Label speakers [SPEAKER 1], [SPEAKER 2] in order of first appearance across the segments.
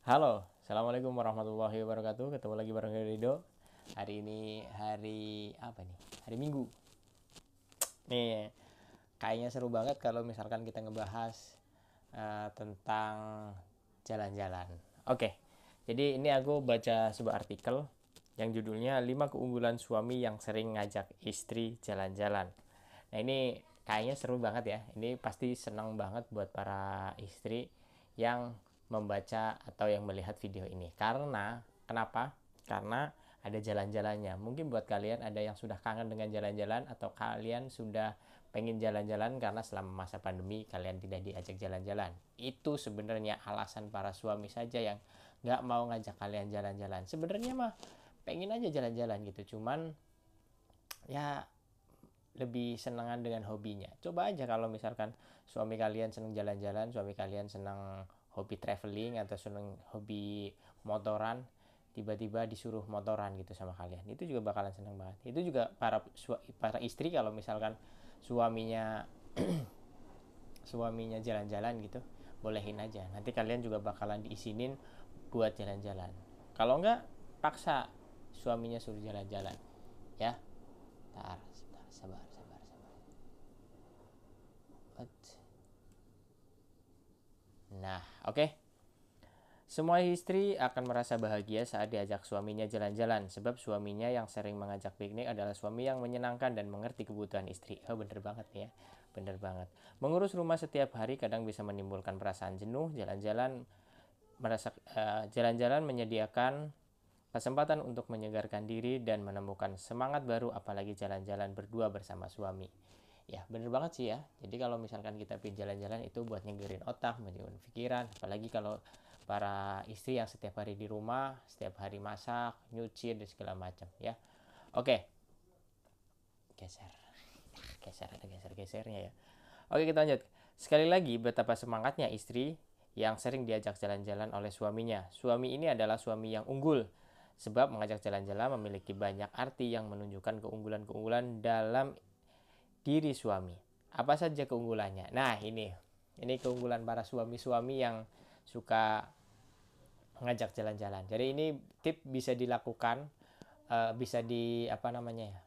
[SPEAKER 1] Halo, Assalamualaikum warahmatullahi wabarakatuh. Ketemu lagi bareng Rido. Hari ini hari apa nih? Hari Minggu. Nih, kayaknya seru banget kalau misalkan kita ngebahas tentang jalan-jalan. Oke, jadi ini aku baca sebuah artikel yang judulnya 5 keunggulan suami yang sering ngajak istri jalan-jalan. Nah ini kayaknya seru banget ya. Ini pasti senang banget buat para istri yang membaca atau yang melihat video ini. Karena kenapa? Karena ada jalan-jalannya. Mungkin buat kalian ada yang sudah kangen dengan jalan-jalan atau kalian sudah pengen jalan-jalan karena selama masa pandemi kalian tidak diajak jalan-jalan. Itu sebenarnya alasan para suami saja yang nggak mau ngajak kalian jalan-jalan. Sebenarnya mah pengen aja jalan-jalan gitu. Cuman ya lebih senangan dengan hobinya. Coba aja kalau misalkan suami kalian senang jalan-jalan, suami kalian senang hobi traveling atau senang hobi motoran, tiba-tiba disuruh motoran gitu sama kalian, itu juga bakalan senang banget. Itu juga para istri kalau misalkan suaminya suaminya jalan-jalan gitu, bolehin aja. Nanti kalian juga bakalan diizinin buat jalan-jalan. Kalau enggak, paksa suaminya suruh jalan-jalan. Ya, tar, sabar, sabar, sabar. Nah, oke. Okay. Semua istri akan merasa bahagia saat diajak suaminya jalan-jalan, sebab suaminya yang sering mengajak piknik adalah suami yang menyenangkan dan mengerti kebutuhan istri. Oh, bener banget nih ya, bener banget. Mengurus rumah setiap hari kadang bisa menimbulkan perasaan jenuh. Jalan-jalan menyediakan kesempatan untuk menyegarkan diri dan menemukan semangat baru, apalagi jalan-jalan berdua bersama suami. Ya, bener banget sih ya. Jadi kalau misalkan kita pergi jalan-jalan itu buat nyegerin otak, menyegerin pikiran. Apalagi kalau para istri yang setiap hari di rumah, setiap hari masak, nyuci, dan segala macam ya. Oke, geser. Geser, ada geser-gesernya ya. Oke, kita lanjut. Sekali lagi, betapa semangatnya istri yang sering diajak jalan-jalan oleh suaminya. Suami ini adalah suami yang unggul, sebab mengajak jalan-jalan memiliki banyak arti yang menunjukkan keunggulan-keunggulan dalam diri suami. Apa saja keunggulannya? Nah, ini keunggulan para suami-suami yang suka ngajak jalan-jalan. Jadi ini tip bisa dilakukan, bisa di apa namanya ya,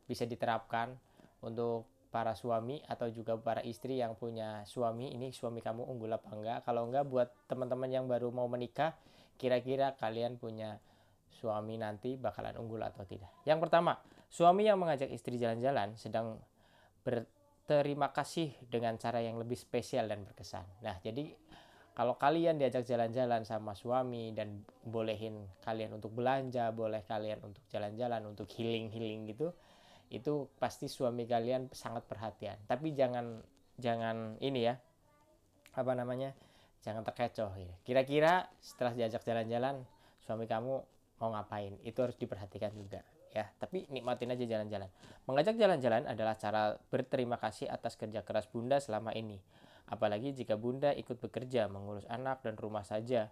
[SPEAKER 1] bisa diterapkan untuk para suami atau juga para istri yang punya suami. Ini suami kamu unggul apa enggak? Kalau enggak, buat teman-teman yang baru mau menikah, kira-kira kalian punya suami nanti bakalan unggul atau tidak. Yang pertama, suami yang mengajak istri jalan-jalan sedang berterima kasih dengan cara yang lebih spesial dan berkesan. Nah, jadi kalau kalian diajak jalan-jalan sama suami dan bolehin kalian untuk belanja, boleh kalian untuk jalan-jalan, untuk healing-healing gitu, itu pasti suami kalian sangat perhatian. Tapi jangan jangan ini ya, apa namanya? Jangan terkecoh ya. Kira-kira setelah diajak jalan-jalan, suami kamu mau ngapain? Itu harus diperhatikan juga ya. Tapi nikmatin aja jalan-jalan. Mengajak jalan-jalan adalah cara berterima kasih atas kerja keras Bunda selama ini. Apalagi jika Bunda ikut bekerja, mengurus anak dan rumah saja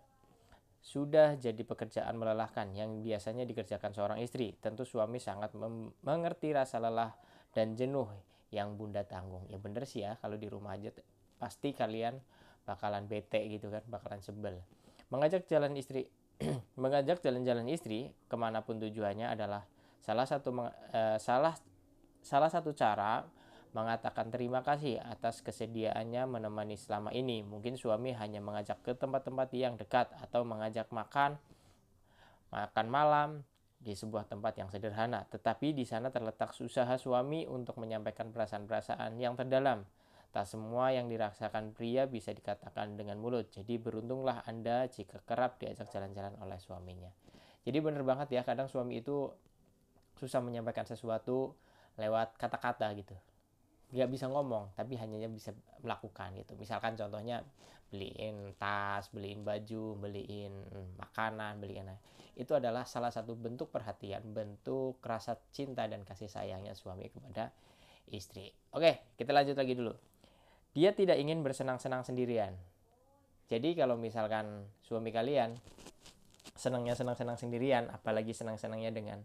[SPEAKER 1] sudah jadi pekerjaan melelahkan yang biasanya dikerjakan seorang istri. Tentu suami sangat mengerti rasa lelah dan jenuh yang Bunda tanggung. Ya bener sih ya, kalau di rumah aja pasti kalian bakalan bete gitu kan, bakalan sebel. Mengajak jalan istri mengajak jalan-jalan istri kemanapun tujuannya adalah salah satu salah salah satu cara mengatakan terima kasih atas kesediaannya menemani selama ini. Mungkin suami hanya mengajak ke tempat-tempat yang dekat atau mengajak makan malam di sebuah tempat yang sederhana. Tetapi di sana terletak usaha suami untuk menyampaikan perasaan-perasaan yang terdalam. Tak semua yang dirasakan pria bisa dikatakan dengan mulut. Jadi beruntunglah Anda jika kerap diajak jalan-jalan oleh suaminya. Jadi bener banget ya, kadang suami itu susah menyampaikan sesuatu lewat kata-kata gitu, nggak bisa ngomong tapi hanya bisa melakukan gitu. Misalkan contohnya beliin tas, beliin baju, beliin makanan, beliin, itu adalah salah satu bentuk perhatian, bentuk rasa cinta dan kasih sayangnya suami kepada istri. Oke, kita lanjut lagi dulu. Dia tidak ingin bersenang-senang sendirian. Jadi kalau misalkan suami kalian senangnya senang-senang sendirian, apalagi senang-senangnya dengan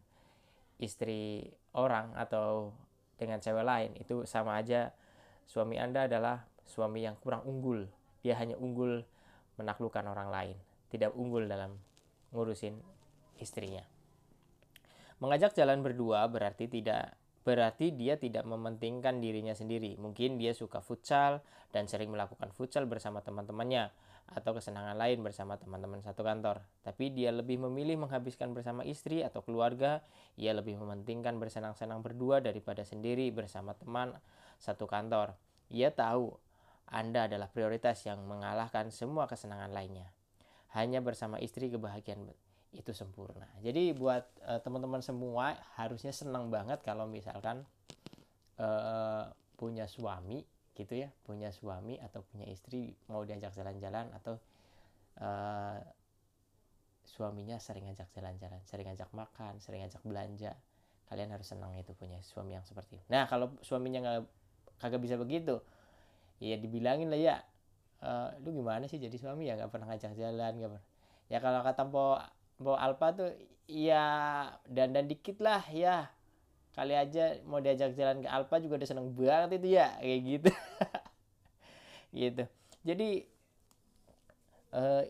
[SPEAKER 1] istri orang atau dengan cewek lain, itu sama aja suami Anda adalah suami yang kurang unggul. Dia hanya unggul menaklukkan orang lain. tidak unggul dalam ngurusin istrinya. Mengajak jalan berdua berarti dia tidak mementingkan dirinya sendiri. Mungkin dia suka futsal dan sering melakukan futsal bersama teman-temannya atau kesenangan lain bersama teman-teman satu kantor. Tapi dia lebih memilih menghabiskan bersama istri atau keluarga. Ia lebih mementingkan bersenang-senang berdua daripada sendiri bersama teman satu kantor. Ia tahu Anda adalah prioritas yang mengalahkan semua kesenangan lainnya. Hanya bersama istri kebahagiaan itu sempurna. Jadi buat teman-teman semua harusnya senang banget kalau misalkan punya suami gitu ya, punya suami atau punya istri mau diajak jalan-jalan, atau suaminya sering ajak jalan-jalan, sering ajak makan, sering ajak belanja. Kalian harus senang itu punya suami yang seperti itu. Nah, kalau suaminya kagak bisa begitu, ya dibilangin lah ya, lu gimana sih jadi suami ya nggak pernah ngajak jalan, nggak pernah. Ya kalau kata Mpo Alpa tuh, ya dandan dikit lah ya, kali aja mau diajak jalan ke Alpa juga udah seneng banget itu ya, kayak gitu. Gitu. Jadi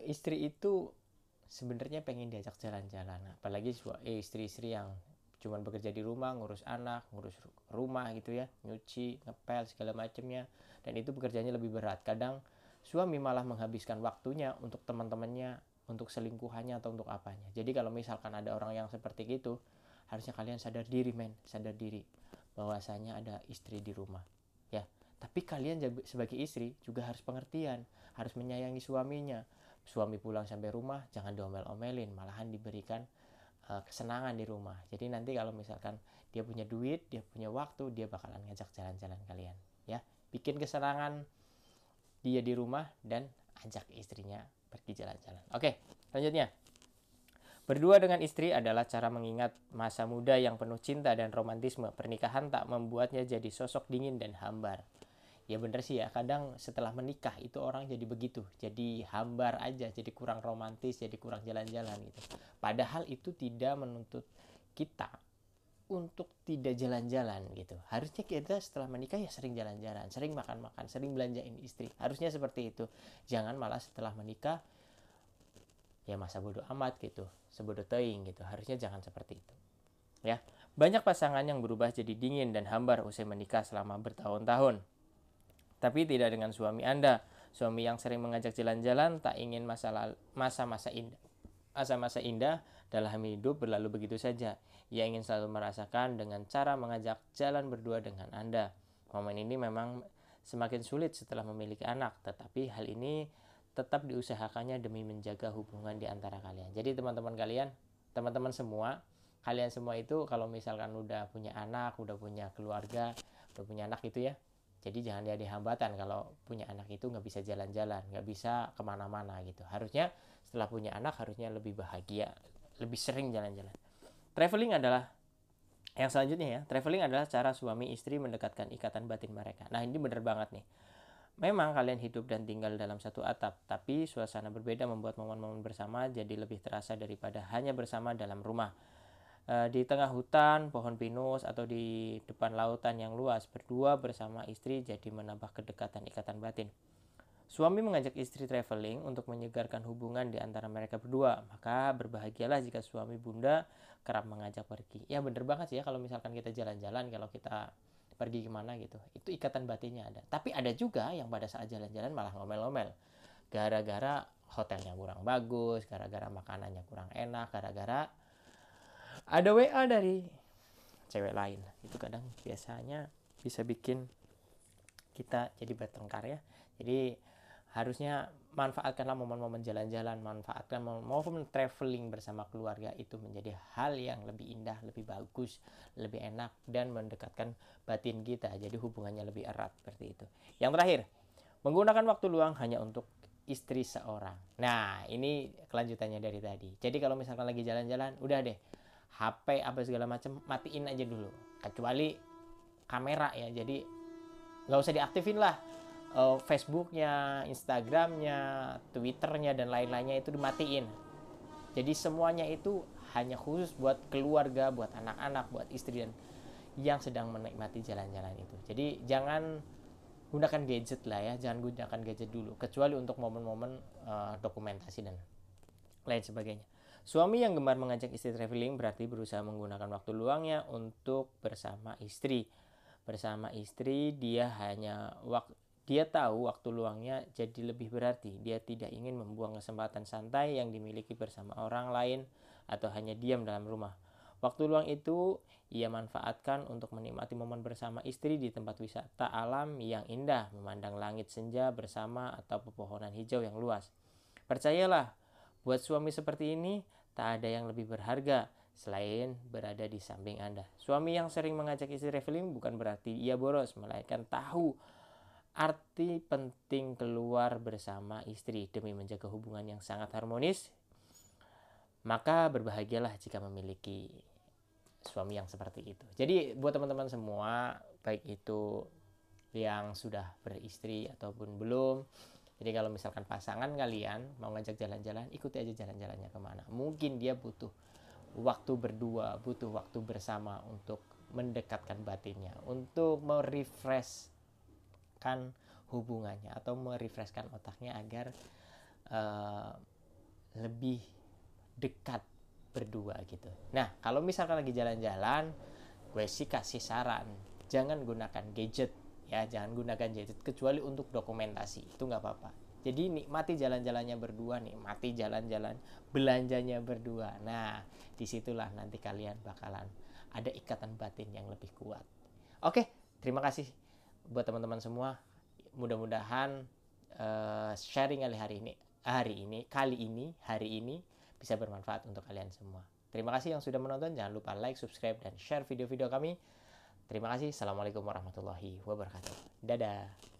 [SPEAKER 1] istri itu sebenarnya pengen diajak jalan-jalan, apalagi istri-istri yang cuman bekerja di rumah, ngurus anak, ngurus rumah gitu ya, nyuci, ngepel segala macamnya, dan itu pekerjaannya lebih berat. Kadang suami malah menghabiskan waktunya untuk teman-temannya, untuk selingkuhannya atau untuk apanya. Jadi kalau misalkan ada orang yang seperti itu, harusnya kalian sadar diri, sadar diri bahwasanya ada istri di rumah ya. Tapi kalian sebagai istri juga harus pengertian, harus menyayangi suaminya. Suami pulang sampai rumah jangan diomel-omelin, malahan diberikan kesenangan di rumah. Jadi nanti kalau misalkan dia punya duit, dia punya waktu, dia bakalan ngajak jalan-jalan kalian ya. Bikin kesenangan dia di rumah dan ajak istrinya pergi jalan-jalan. Oke, selanjutnya. Berdua dengan istri adalah cara mengingat masa muda yang penuh cinta dan romantisme. Pernikahan tak membuatnya jadi sosok dingin dan hambar. Ya bener sih ya, kadang setelah menikah itu orang jadi begitu, jadi hambar aja, jadi kurang romantis, jadi kurang jalan-jalan gitu. Padahal itu tidak menuntut kita untuk tidak jalan-jalan gitu. Harusnya kita setelah menikah ya sering jalan-jalan, sering makan-makan, sering belanjain istri. Harusnya seperti itu. Jangan malah setelah menikah ya masa bodoh amat gitu, sebodoh teing gitu. Harusnya jangan seperti itu. Ya, banyak pasangan yang berubah jadi dingin dan hambar usai menikah selama bertahun-tahun. Tapi tidak dengan suami Anda. Suami yang sering mengajak jalan-jalan tak ingin masa-masa indah dalam hidup berlalu begitu saja. Ia ingin selalu merasakan dengan cara mengajak jalan berdua dengan Anda. Momen ini memang semakin sulit setelah memiliki anak, tetapi hal ini tetap diusahakannya demi menjaga hubungan di antara kalian. Jadi teman-teman semua, kalian semua itu kalau misalkan udah punya anak, udah punya keluarga, udah punya anak gitu ya, jadi jangan ada hambatan kalau punya anak itu nggak bisa jalan-jalan, nggak bisa kemana-mana gitu. Harusnya setelah punya anak harusnya lebih bahagia, lebih sering jalan-jalan. Traveling adalah yang selanjutnya ya. Traveling adalah cara suami istri mendekatkan ikatan batin mereka. Nah ini bener banget nih. Memang kalian hidup dan tinggal dalam satu atap, tapi suasana berbeda membuat momen-momen bersama jadi lebih terasa daripada hanya bersama dalam rumah. Di tengah hutan, pohon pinus, atau di depan lautan yang luas, berdua bersama istri jadi menambah kedekatan ikatan batin. Suami mengajak istri traveling untuk menyegarkan hubungan di antara mereka berdua. Maka berbahagialah jika suami bunda kerap mengajak pergi. Ya bener banget sih ya, kalau misalkan kita jalan-jalan, kalau kita pergi kemana gitu, itu ikatan batinnya ada. Tapi ada juga yang pada saat jalan-jalan malah ngomel-ngomel. Gara-gara hotelnya kurang bagus, gara-gara makanannya kurang enak, gara-gara ada WA dari cewek lain. Itu kadang biasanya bisa bikin kita jadi bertengkar ya. Jadi harusnya manfaatkanlah momen-momen jalan-jalan, manfaatkan momen traveling bersama keluarga, itu menjadi hal yang lebih indah, lebih bagus, lebih enak, dan mendekatkan batin kita. Jadi hubungannya lebih erat seperti itu. Yang terakhir, menggunakan waktu luang hanya untuk istri seorang. Nah ini kelanjutannya dari tadi. Jadi kalau misalkan lagi jalan-jalan, udah deh HP apa segala macam matiin aja dulu, kecuali kamera ya. Jadi nggak usah diaktifin lah. Facebooknya, Instagramnya, Twitternya, dan lain-lainnya itu dimatiin. Jadi semuanya itu hanya khusus buat keluarga, buat anak-anak, buat istri dan yang sedang menikmati jalan-jalan itu. Jadi jangan gunakan gadget lah ya, jangan gunakan gadget dulu, kecuali untuk momen-momen dokumentasi dan lain sebagainya. Suami yang gemar mengajak istri traveling berarti berusaha menggunakan waktu luangnya untuk bersama istri. Bersama istri dia tahu waktu luangnya jadi lebih berarti. Dia tidak ingin membuang kesempatan santai yang dimiliki bersama orang lain atau hanya diam dalam rumah. Waktu luang itu ia manfaatkan untuk menikmati momen bersama istri di tempat wisata alam yang indah, memandang langit senja bersama atau pepohonan hijau yang luas. Percayalah, buat suami seperti ini, tak ada yang lebih berharga selain berada di samping Anda. Suami yang sering mengajak istri traveling bukan berarti ia boros, melainkan tahu arti penting keluar bersama istri demi menjaga hubungan yang sangat harmonis. Maka berbahagialah jika memiliki suami yang seperti itu. Jadi buat teman-teman semua, baik itu yang sudah beristri ataupun belum, jadi kalau misalkan pasangan kalian mau ngajak jalan-jalan, ikuti aja jalan-jalannya kemana. Mungkin dia butuh waktu berdua, butuh waktu bersama untuk mendekatkan batinnya, untuk merefreshkan hubungannya atau merefreshkan otaknya agar lebih dekat berdua gitu. Nah, kalau misalkan lagi jalan-jalan, gue sih kasih saran, jangan gunakan gadget ya, jangan gunakan gadget kecuali untuk dokumentasi, itu nggak apa-apa. Jadi nikmati jalan-jalannya berdua, nikmati jalan-jalan belanjanya berdua. Nah, disitulah nanti kalian bakalan ada ikatan batin yang lebih kuat. Oke, terima kasih buat teman-teman semua. Mudah-mudahan sharing hari ini bisa bermanfaat untuk kalian semua. Terima kasih yang sudah menonton. Jangan lupa like, subscribe, dan share video-video kami. Terima kasih. Assalamualaikum warahmatullahi wabarakatuh. Dadah.